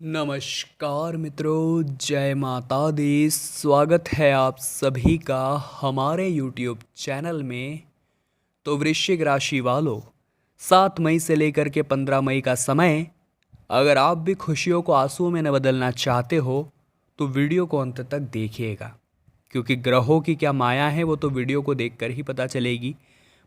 नमस्कार मित्रों, जय माता दी। स्वागत है आप सभी का हमारे YouTube चैनल में। तो वृश्चिक राशि वालों, 7 मई से लेकर के 15 मई का समय, अगर आप भी खुशियों को आंसुओं में न बदलना चाहते हो तो वीडियो को अंत तक देखिएगा, क्योंकि ग्रहों की क्या माया है वो तो वीडियो को देखकर ही पता चलेगी।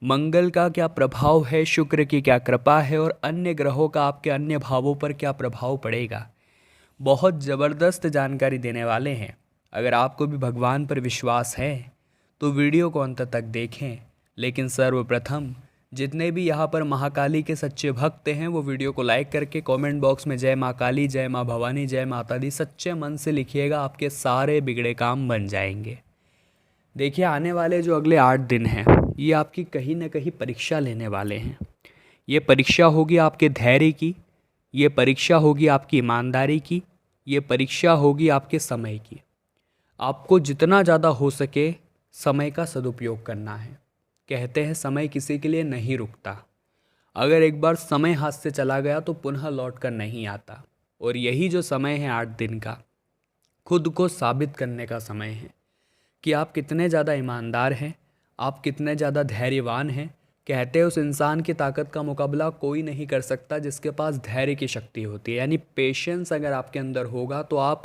मंगल का क्या प्रभाव है, शुक्र की क्या कृपा है और अन्य ग्रहों का आपके अन्य भावों पर क्या प्रभाव पड़ेगा, बहुत ज़बरदस्त जानकारी देने वाले हैं। अगर आपको भी भगवान पर विश्वास है तो वीडियो को अंत तक देखें। लेकिन सर्वप्रथम जितने भी यहाँ पर महाकाली के सच्चे भक्त हैं वो वीडियो को लाइक करके कमेंट बॉक्स में जय माँ काली, जय माँ भवानी, जय माता दी सच्चे मन से लिखिएगा। आपके सारे बिगड़े काम बन जाएंगे। देखिए, आने वाले जो अगले 8 दिन हैं ये आपकी कहीं ना कहीं परीक्षा लेने वाले हैं। ये परीक्षा होगी आपके धैर्य की, ये परीक्षा होगी आपकी ईमानदारी की, ये परीक्षा होगी आपके समय की। आपको जितना ज़्यादा हो सके समय का सदुपयोग करना है। कहते हैं समय किसी के लिए नहीं रुकता। अगर एक बार समय हाथ से चला गया तो पुनः लौट कर नहीं आता। और यही जो समय है 8 दिन का, खुद को साबित करने का समय है कि आप कितने ज़्यादा ईमानदार हैं, आप कितने ज़्यादा धैर्यवान हैं। कहते हैं उस इंसान की ताकत का मुकाबला कोई नहीं कर सकता जिसके पास धैर्य की शक्ति होती है। यानी पेशेंस अगर आपके अंदर होगा तो आप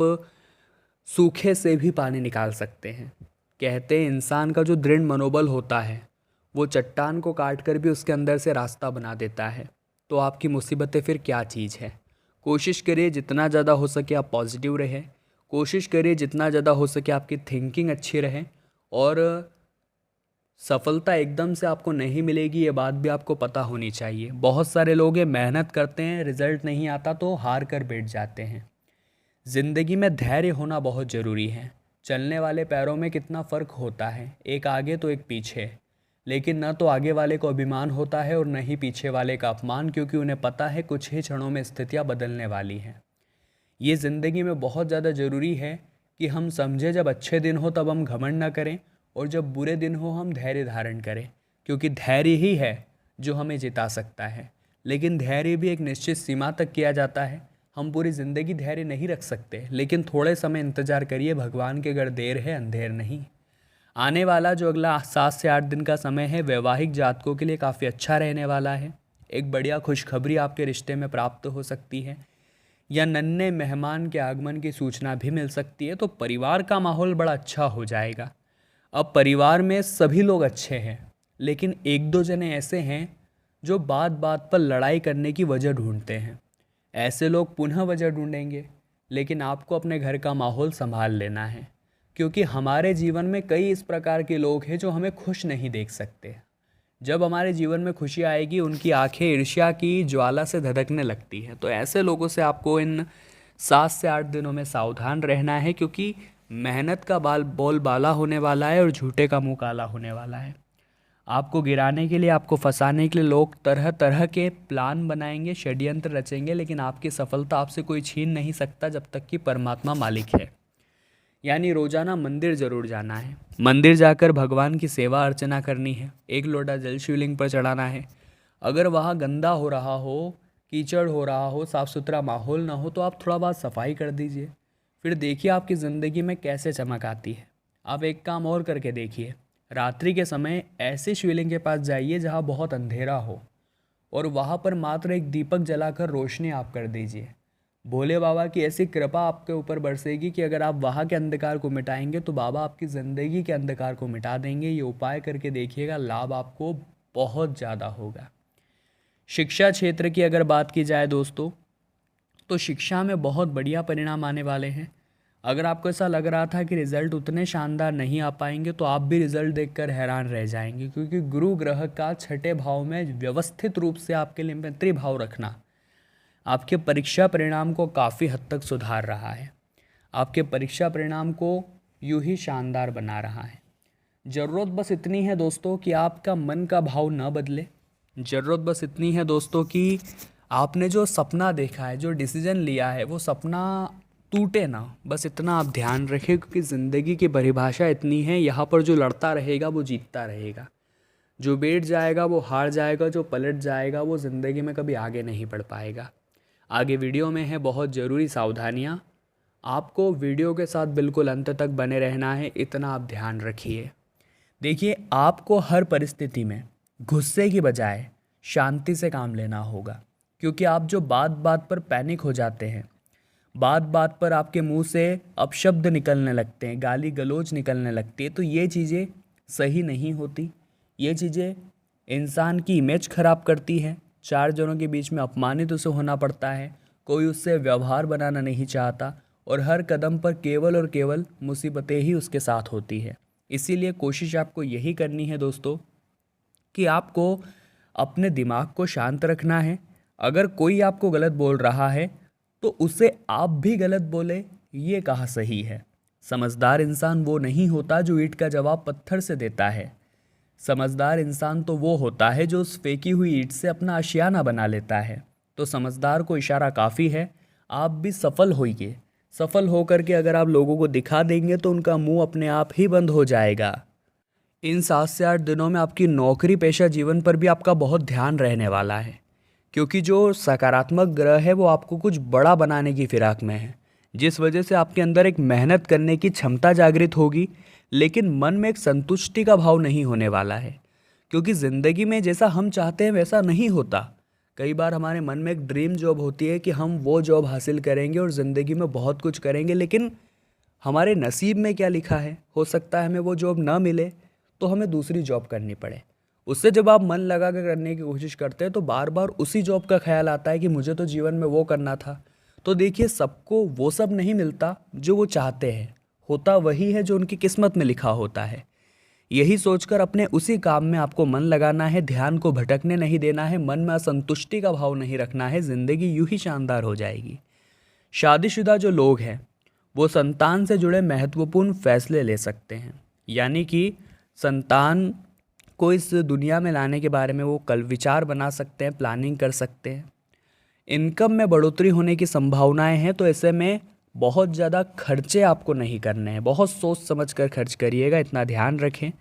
सूखे से भी पानी निकाल सकते हैं। कहते हैं इंसान का जो दृढ़ मनोबल होता है वो चट्टान को काट कर भी उसके अंदर से रास्ता बना देता है। तो आपकी मुसीबतें फिर क्या चीज़ है। कोशिश करिए जितना ज़्यादा हो सके आप पॉजिटिव रहें। कोशिश करिए जितना ज़्यादा हो सके आपकी थिंकिंग अच्छी रहे। और सफलता एकदम से आपको नहीं मिलेगी, ये बात भी आपको पता होनी चाहिए। बहुत सारे लोग ये मेहनत करते हैं, रिजल्ट नहीं आता तो हार कर बैठ जाते हैं। ज़िंदगी में धैर्य होना बहुत ज़रूरी है। चलने वाले पैरों में कितना फ़र्क होता है, एक आगे तो एक पीछे। लेकिन न तो आगे वाले को अभिमान होता है और न ही पीछे वाले का अपमान, क्योंकि उन्हें पता है कुछ ही क्षणों में स्थितियाँ बदलने वाली हैं। ये ज़िंदगी में बहुत ज़्यादा ज़रूरी है कि हम समझें जब अच्छे दिन हो तब हम घमंड ना करें और जब बुरे दिन हो हम धैर्य धारण करें, क्योंकि धैर्य ही है जो हमें जिता सकता है। लेकिन धैर्य भी एक निश्चित सीमा तक किया जाता है। हम पूरी ज़िंदगी धैर्य नहीं रख सकते, लेकिन थोड़े समय इंतज़ार करिए। भगवान के घर देर है अंधेर नहीं। आने वाला जो अगला 7 से 8 दिन का समय है वैवाहिक जातकों के लिए काफ़ी अच्छा रहने वाला है। एक बढ़िया खुशखबरी आपके रिश्ते में प्राप्त हो सकती है या नन्हे मेहमान के आगमन की सूचना भी मिल सकती है। तो परिवार का माहौल बड़ा अच्छा हो जाएगा। अब परिवार में सभी लोग अच्छे हैं, लेकिन एक दो जने ऐसे हैं जो बात बात पर लड़ाई करने की वजह ढूंढते हैं। ऐसे लोग पुनः वजह ढूंढेंगे, लेकिन आपको अपने घर का माहौल संभाल लेना है, क्योंकि हमारे जीवन में कई इस प्रकार के लोग हैं जो हमें खुश नहीं देख सकते। जब हमारे जीवन में खुशी आएगी उनकी आंखें ईर्ष्या की ज्वाला से धधकने लगती हैं। तो ऐसे लोगों से आपको इन 7 से 8 दिनों में सावधान रहना है, क्योंकि मेहनत का बोल बाला होने वाला है और झूठे का मुंह काला होने वाला है। आपको गिराने के लिए, आपको फंसाने के लिए लोग तरह तरह के प्लान बनाएंगे, षड्यंत्र रचेंगे, लेकिन आपकी सफलता आपसे कोई छीन नहीं सकता जब तक कि परमात्मा मालिक है। यानी रोजाना मंदिर जरूर जाना है। मंदिर जाकर भगवान की सेवा अर्चना करनी है। एक लोटा जल शिवलिंग पर चढ़ाना है। अगर वहाँ गंदा हो रहा हो, कीचड़ हो रहा हो, साफ़ सुथरा माहौल ना हो तो आप थोड़ा बहुत सफाई कर दीजिए। फिर देखिए आपकी ज़िंदगी में कैसे चमक आती है। आप एक काम और करके देखिए, रात्रि के समय ऐसे शिवलिंग के पास जाइए जहाँ बहुत अंधेरा हो और वहाँ पर मात्र एक दीपक जलाकर रोशनी आप कर दीजिए। भोले बाबा की ऐसी कृपा आपके ऊपर बरसेगी कि अगर आप वहाँ के अंधकार को मिटाएंगे तो बाबा आपकी ज़िंदगी के अंधकार को मिटा देंगे। ये उपाय करके देखिएगा, लाभ आपको बहुत ज़्यादा होगा। शिक्षा क्षेत्र की अगर बात की जाए दोस्तों, तो शिक्षा में बहुत बढ़िया परिणाम आने वाले हैं। अगर आपको ऐसा लग रहा था कि रिज़ल्ट उतने शानदार नहीं आ पाएंगे तो आप भी रिज़ल्ट देखकर हैरान रह जाएंगे, क्योंकि गुरु ग्रह का 6ठे भाव में व्यवस्थित रूप से आपके लिए मैत्री भाव रखना आपके परीक्षा परिणाम को काफ़ी हद तक सुधार रहा है। आपके परीक्षा परिणाम को यूं ही शानदार बना रहा है। ज़रूरत बस इतनी है दोस्तों कि आपका मन का भाव न बदले। ज़रूरत बस इतनी है दोस्तों कि आपने जो सपना देखा है, जो डिसीजन लिया है, वो सपना टूटे ना। बस इतना आप ध्यान रखें, क्योंकि ज़िंदगी की परिभाषा इतनी है, यहाँ पर जो लड़ता रहेगा वो जीतता रहेगा, जो बैठ जाएगा वो हार जाएगा, जो पलट जाएगा वो ज़िंदगी में कभी आगे नहीं बढ़ पाएगा। आगे वीडियो में है बहुत ज़रूरी सावधानियाँ। आपको वीडियो के साथ बिल्कुल अंत तक बने रहना है, इतना आप ध्यान रखिए। देखिए, आपको हर परिस्थिति में गुस्से की बजाय शांति से काम लेना होगा, क्योंकि आप जो बात बात पर पैनिक हो जाते हैं, बात बात पर आपके मुंह से अपशब्द निकलने लगते हैं, गाली गलौज निकलने लगती है, तो ये चीज़ें सही नहीं होती। ये चीज़ें इंसान की इमेज खराब करती है, चार जनों के बीच में अपमानित उसे होना पड़ता है, कोई उससे व्यवहार बनाना नहीं चाहता और हर कदम पर केवल और केवल मुसीबतें ही उसके साथ होती है। इसीलिए कोशिश आपको यही करनी है दोस्तों कि आपको अपने दिमाग को शांत रखना है। अगर कोई आपको गलत बोल रहा है तो उसे आप भी गलत बोले, ये कहा सही है। समझदार इंसान वो नहीं होता जो ईंट का जवाब पत्थर से देता है। समझदार इंसान तो वो होता है जो उस फेंकी हुई ईंट से अपना आशियाना बना लेता है। तो समझदार को इशारा काफ़ी है, आप भी सफल होइए। सफल होकर के अगर आप लोगों को दिखा देंगे तो उनका मुंह अपने आप ही बंद हो जाएगा। इन 7 से 8 दिनों में आपकी नौकरी पेशा जीवन पर भी आपका बहुत ध्यान रहने वाला है, क्योंकि जो सकारात्मक ग्रह है वो आपको कुछ बड़ा बनाने की फिराक में है, जिस वजह से आपके अंदर एक मेहनत करने की क्षमता जागृत होगी, लेकिन मन में एक संतुष्टि का भाव नहीं होने वाला है, क्योंकि ज़िंदगी में जैसा हम चाहते हैं वैसा नहीं होता। कई बार हमारे मन में एक ड्रीम जॉब होती है कि हम वो जॉब हासिल करेंगे और ज़िंदगी में बहुत कुछ करेंगे, लेकिन हमारे नसीब में क्या लिखा है, हो सकता है हमें वो जॉब ना मिले तो हमें दूसरी जॉब करनी पड़े। उससे जब आप मन लगा कर करने की कोशिश करते हैं तो बार बार उसी जॉब का ख्याल आता है कि मुझे तो जीवन में वो करना था। तो देखिए, सबको वो सब नहीं मिलता जो वो चाहते हैं, होता वही है जो उनकी किस्मत में लिखा होता है। यही सोचकर अपने उसी काम में आपको मन लगाना है, ध्यान को भटकने नहीं देना है, मन में असंतुष्टि का भाव नहीं रखना है, ज़िंदगी यूं ही शानदार हो जाएगी। शादीशुदा जो लोग हैं वो संतान से जुड़े महत्वपूर्ण फैसले ले सकते हैं, यानी कि संतान को इस दुनिया में लाने के बारे में वो कल विचार बना सकते हैं, प्लानिंग कर सकते हैं। इनकम में बढ़ोतरी होने की संभावनाएं हैं, तो ऐसे में बहुत ज़्यादा खर्चे आपको नहीं करने हैं, बहुत सोच समझ कर खर्च करिएगा, इतना ध्यान रखें।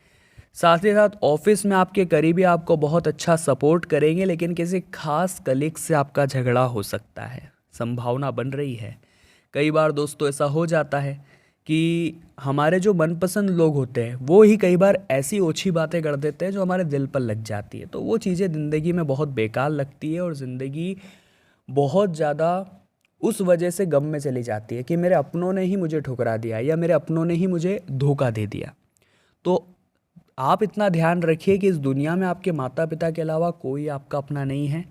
साथ ही साथ ऑफिस में आपके करीबी आपको बहुत अच्छा सपोर्ट करेंगे, लेकिन किसी खास कलीग से आपका झगड़ा हो सकता है, संभावना बन रही है। कई बार दोस्तों ऐसा हो जाता है कि हमारे जो मनपसंद लोग होते हैं वो ही कई बार ऐसी ओछी बातें कर देते हैं जो हमारे दिल पर लग जाती है, तो वो चीज़ें ज़िंदगी में बहुत बेकार लगती है और ज़िंदगी बहुत ज़्यादा उस वजह से गम में चली जाती है कि मेरे अपनों ने ही मुझे ठुकरा दिया या मेरे अपनों ने ही मुझे धोखा दे दिया। तो आप इतना ध्यान रखिए कि इस दुनिया में आपके माता पिता के अलावा कोई आपका अपना नहीं है।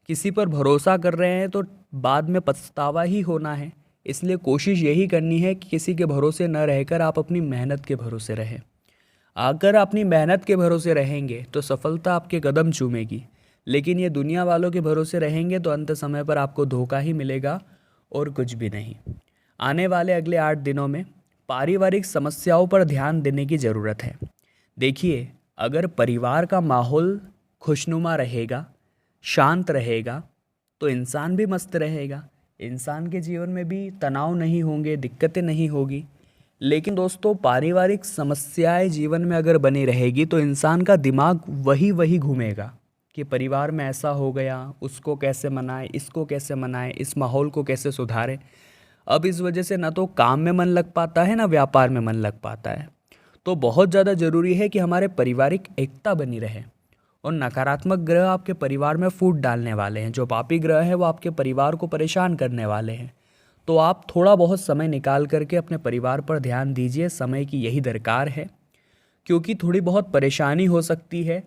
किसी पर भरोसा कर रहे हैं तो बाद में पछतावा ही होना है, इसलिए कोशिश यही करनी है कि किसी के भरोसे न रहकर आप अपनी मेहनत के भरोसे रहें। अगर अपनी मेहनत के भरोसे रहेंगे तो सफलता आपके कदम चूमेगी, लेकिन ये दुनिया वालों के भरोसे रहेंगे तो अंत समय पर आपको धोखा ही मिलेगा और कुछ भी नहीं। आने वाले अगले 8 दिनों में पारिवारिक समस्याओं पर ध्यान देने की ज़रूरत है। देखिए, अगर परिवार का माहौल खुशनुमा रहेगा, शांत रहेगा, तो इंसान भी मस्त रहेगा, इंसान के जीवन में भी तनाव नहीं होंगे, दिक्कतें नहीं होगी। लेकिन दोस्तों, पारिवारिक समस्याएं जीवन में अगर बनी रहेगी तो इंसान का दिमाग वही वही घूमेगा कि परिवार में ऐसा हो गया, उसको कैसे मनाएं, इसको कैसे मनाएं, इस माहौल को कैसे सुधारें। अब इस वजह से ना तो काम में मन लग पाता है, ना व्यापार में मन लग पाता है। तो बहुत ज़्यादा ज़रूरी है कि हमारे पारिवारिक एकता बनी रहे। और नकारात्मक ग्रह आपके परिवार में फूट डालने वाले हैं, जो पापी ग्रह हैं वो आपके परिवार को परेशान करने वाले हैं। तो आप थोड़ा बहुत समय निकाल करके अपने परिवार पर ध्यान दीजिए, समय की यही दरकार है, क्योंकि थोड़ी बहुत परेशानी हो सकती है,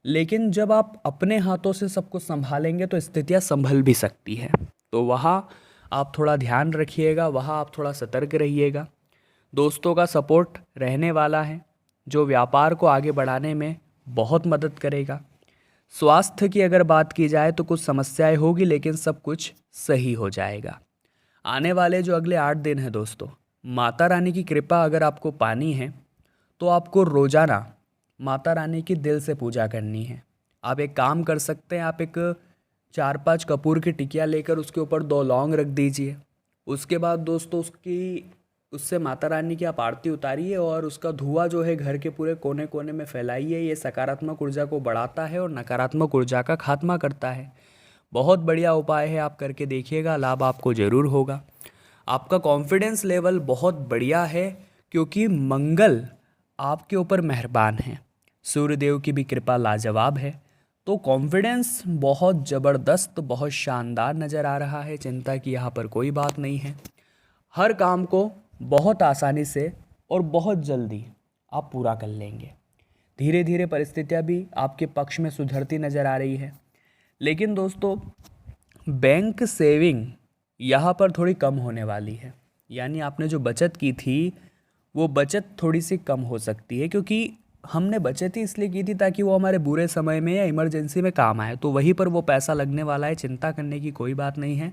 लेकिन जब आप अपने हाथों से सब कुछ संभालेंगे तो स्थितियाँ संभल भी सकती है। तो वहाँ आप थोड़ा ध्यान रखिएगा, वहाँ आप थोड़ा सतर्क रहिएगा। दोस्तों का सपोर्ट रहने वाला है जो व्यापार को आगे बढ़ाने में बहुत मदद करेगा। स्वास्थ्य की अगर बात की जाए तो कुछ समस्याएं होगी, लेकिन सब कुछ सही हो जाएगा। आने वाले जो अगले 8 दिन हैं दोस्तों, माता रानी की कृपा अगर आपको पानी है तो आपको रोज़ाना माता रानी की दिल से पूजा करनी है। आप एक काम कर सकते हैं, आप एक 4-5 कपूर की टिकिया लेकर उसके ऊपर 2 लौंग रख दीजिए। उसके बाद दोस्तों उससे माता रानी की आप आरती उतारिए और उसका धुआं जो है घर के पूरे कोने कोने में फैलाइए। ये सकारात्मक ऊर्जा को बढ़ाता है और नकारात्मक ऊर्जा का खात्मा करता है। बहुत बढ़िया उपाय है, आप करके देखिएगा, लाभ आपको ज़रूर होगा। आपका कॉन्फिडेंस लेवल बहुत बढ़िया है क्योंकि मंगल आपके ऊपर मेहरबान है, सूर्यदेव की भी कृपा लाजवाब है। तो कॉन्फिडेंस बहुत ज़बरदस्त, बहुत शानदार नज़र आ रहा है। चिंता की यहाँ पर कोई बात नहीं है। हर काम को बहुत आसानी से और बहुत जल्दी आप पूरा कर लेंगे। धीरे धीरे परिस्थितियाँ भी आपके पक्ष में सुधरती नज़र आ रही है। लेकिन दोस्तों, बैंक सेविंग यहाँ पर थोड़ी कम होने वाली है। यानी आपने जो बचत की थी वो बचत थोड़ी सी कम हो सकती है, क्योंकि हमने बचत ही इसलिए की थी ताकि वो हमारे बुरे समय में या इमरजेंसी में काम आए, तो वहीं पर वो पैसा लगने वाला है। चिंता करने की कोई बात नहीं है।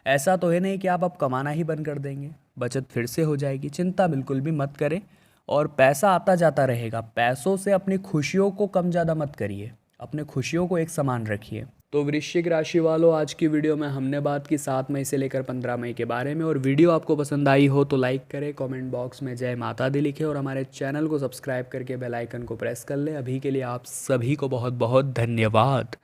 ऐसा तो है नहीं कि आप अब कमाना ही बंद कर देंगे, बचत फिर से हो जाएगी। चिंता बिल्कुल भी मत करें और पैसा आता जाता रहेगा। पैसों से अपनी खुशियों को कम ज़्यादा मत करिए, अपने खुशियों को एक समान रखिए। तो वृश्चिक राशि वालों, आज की वीडियो में हमने बात की 7 मई से लेकर 15 मई के बारे में। और वीडियो आपको पसंद आई हो तो लाइक करें, कमेंट बॉक्स में जय माता दी लिखें और हमारे चैनल को सब्सक्राइब करके बेल आइकन को प्रेस कर लें। अभी के लिए आप सभी को बहुत बहुत धन्यवाद।